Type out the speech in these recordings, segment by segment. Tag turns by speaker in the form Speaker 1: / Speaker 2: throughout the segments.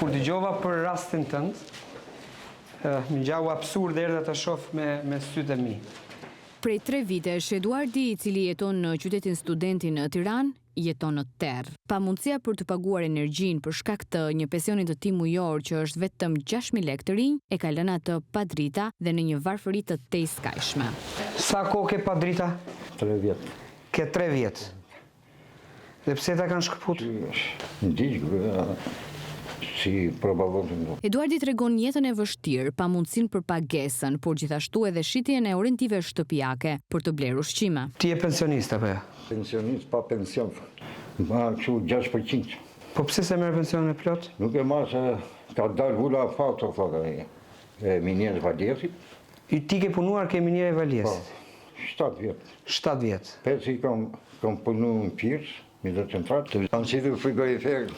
Speaker 1: Kur dëgjova për rastin tënd, më ngjau absurd erdha ta shoh me sytë e mi.
Speaker 2: Prej 3 vitesh, Eduardi, i cili jeton në qytetin Studenti në Tiranë, jeton në terr. Pamundësia për të paguar energjinë për shkak të një pensioni të tij mujor që është vetëm 6.000 lekë të rinj, e ka lënë atë pa drita dhe në një varfëri të tejskajshme.
Speaker 1: Sa kohë ke pa drita?
Speaker 3: 3 vjet.
Speaker 1: Ke 3 vjet. Dhe pse ta kanë shkëput?
Speaker 3: Si probabilin.
Speaker 2: Eduardi tregon jetën e vështirë, pamundësinë për pagesën, por gjithashtu edhe shitjen e orentive shtëpiake për të blerë ushqime.
Speaker 1: Ti je pensionist apo jo?
Speaker 3: Pensionist pa pension. Ma që 6%.
Speaker 1: Po pse se merr pensionin e plot?
Speaker 3: Nuk e marr se ka dalë vula fato thotë e minier Valjesit.
Speaker 1: Ti ke punuar ke minier Valjesit?
Speaker 3: 7 vjet.
Speaker 1: 7 vjet.
Speaker 3: Pesi kam punuar në Pirs. Midë centrat, kanë shitur frigorifer.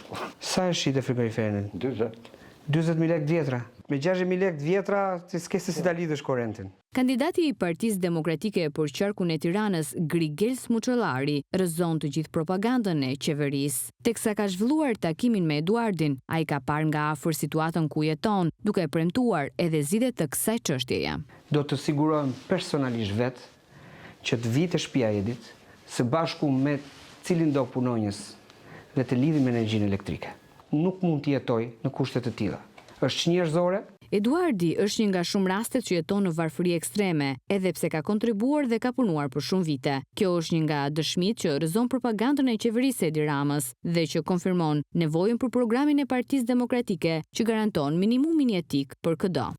Speaker 1: Sa e shite frigoriferin? 20.000 lekë vjetra. Me 60.000 lekë vjetra, ti s'ke se si ta lidhësh korrentin.
Speaker 2: Kandidati i Partisë Demokratike për qarkun e Tiranës, Grigel Smuçëllari, rrëzon të gjithë propagandën e qeverisë. Teksa ka zhvilluar takimin me Eduardin, ai ka parë nga afër situatën ku jeton, duke premtuar edhe zgjidhje të kësaj çështjeje.
Speaker 1: Do të sigurohem personalisht vetë që të vi te shtëpia e Edit së bashku me cilin do punonjës dhe të lidhim me energjinë elektrike. Nuk mund të jetoj në kushte të tilla. Është njerëzore.
Speaker 2: Eduardi është një nga shumë rastet që jeton në varfëri ekstreme, edhe pse ka kontribuar dhe ka punuar për shumë vite. Kjo është një nga dëshmitë që rrëzon propagandën e qeverisë Edi Ramës dhe që konfirmon nevojën për programin e Partisë Demokratike që garanton minimumin jetik për çdo.